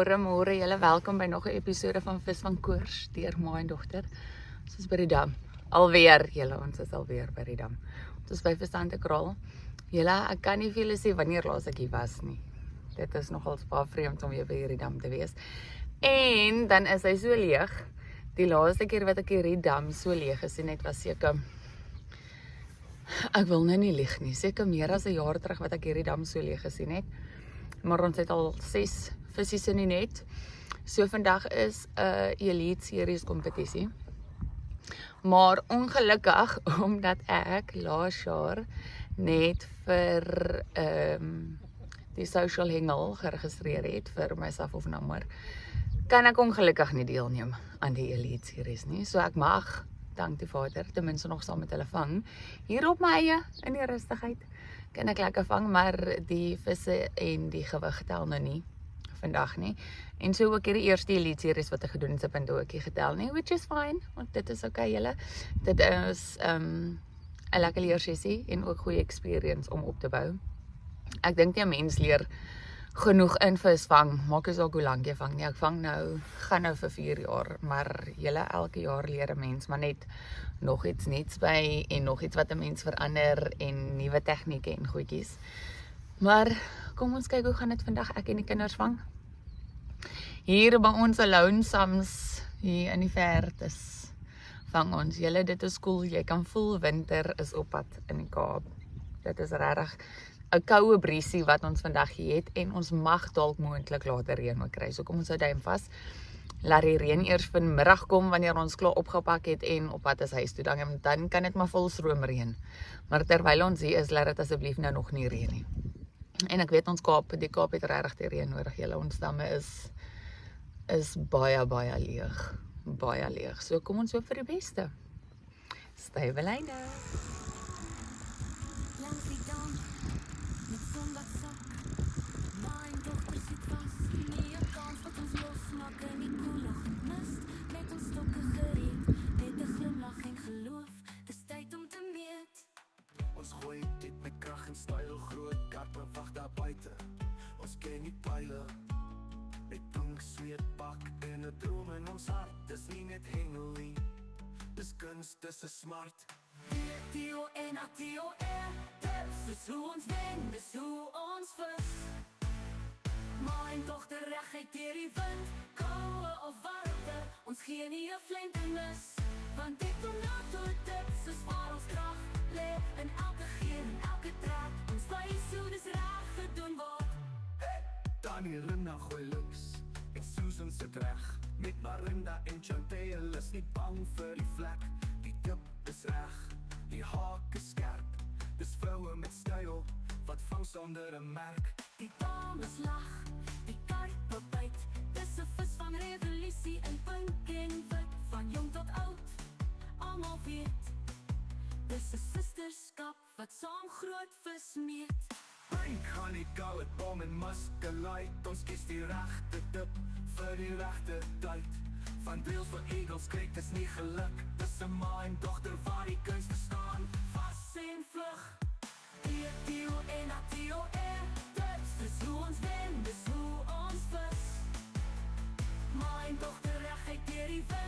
Môre julle, welkom by nog 'n episode van Vis van Koors deur ma en dogter. Ons is by die dam. Alweer, julle, ons is alweer by die dam. Ons is by Visante Kraal. Julle, ek kan nie vir julle sê wanneer laas ek hier was nie. Dit is nogal baie vreemd om weer by hierdie dam te wees. En dan is hy so leeg. Die laaste keer wat ek hierdie dam so leeg gesien het, was seker, ek wil nou nie lieg nie, seker meer as 'n jaar terug wat ek hierdie dam so leeg gesien het. Maar ons het al 6 visies in die net. So vandag is 'n Elite Series kompetisie. Maar ongelukkig, omdat ek laas jaar net vir die social hengel geregistreer het vir myself of nommer, kan ek ongelukkig nie deelneem aan die Elite Series nie. So ek mag, dank die Vader, ten minste nog saam met hulle vang. Hier op my eie, in die rustigheid, kan ek lekker vang, maar die visse en die gewig tel nou nie vandag nie. En so ook hierdie eerste Elite Series wat ek gedoen het, het ook nie getel nie, which is fine, want dit is okay julle. Dit is 'n lekker leersessie en ook goeie experience om op te bou. Ek dink nie 'n mens leer genoeg in vis vang, maak nie saak hoe lank jy vang nie. Ek vang nou, gaan nou vir 4 jaar, maar julle elke jaar leer 'n mens maar net nog iets nuuts by en nog iets wat 'n mens verander en nuwe tegnieke en goedjies. Maar kom ons kyk hoe gaan dit vandag, ek en die kinders vang. Hier by ons Lonesams, hier in die vertes, vang ons. Julle, dit is cool, jy kan voel winter is op pad in die Kaap. Dit is regtig 'n koue briesie wat ons vandag hier het en ons mag dalk moontlik later reën ook kry. So kom ons hou duim vas. Laat die reën eers vanmiddag kom wanneer ons klaar opgepak het en op pad is huis toe. Dan kan dit maar vol stroom reën. Maar terwyl ons hier is, laat dit asseblief nou nog nie reën nie. En ek weet ons die Kaap het regtig die reën nodig. Julle, ons damme is baie leeg. Baie leeg. So kom ons hoop vir die beste. Stywe lyne. Langs die dam, met sonbadsak. Ma en dogter sit vas, nie 'n kans wat ons losmaak in die koelag. Mis, met ons stokke gereed, met 'n glimlag en geloof. Dis tyd om te meet. Ons gooi dit met krag en styl, groot karpe wag daar buite. Ons ken die pile, met dink sweet pak en 'n droom in ons hart. Dis nie net hengel nie, dis kunst, dis 'n smart. T-O-N-A-T-O-R, dit is hoe ons wen, dis hoe ons vis. Ma en dogter reguit deur die wind, koue of warmte, ons gee nie 'n flinternis. Want dit om na toe tips is waar ons krag lê, in elke geen en elke trap. Ons wys hoe dis reg gedoen word. Daniel na gooi links, en Susan sit reg. Met Marinda en Chantel is nie bang vir die vlek. Die tip is reg, die haak is skerp. Dis vroue met styl, wat vang sonder 'n merk. Die dames lag, die karpe byt. Dis 'n vis van revolusie in pink en wit. Van jong tot oud, almal weet. Dis 'n sisterskap wat saam groot vis meet. Pink honey, goud, bom en muskelite. Ons kies die regte tip vir die regte tyd. Van deels vir eagles kyk, dis nie geluk. Dis 'n ma en dogter waar die kunst verstaan. Vas en vlug, T-O-N-A-T-O-R, dit is hoe ons wen, dis hoe ons vis. Ma en dogter reguit deur die wind.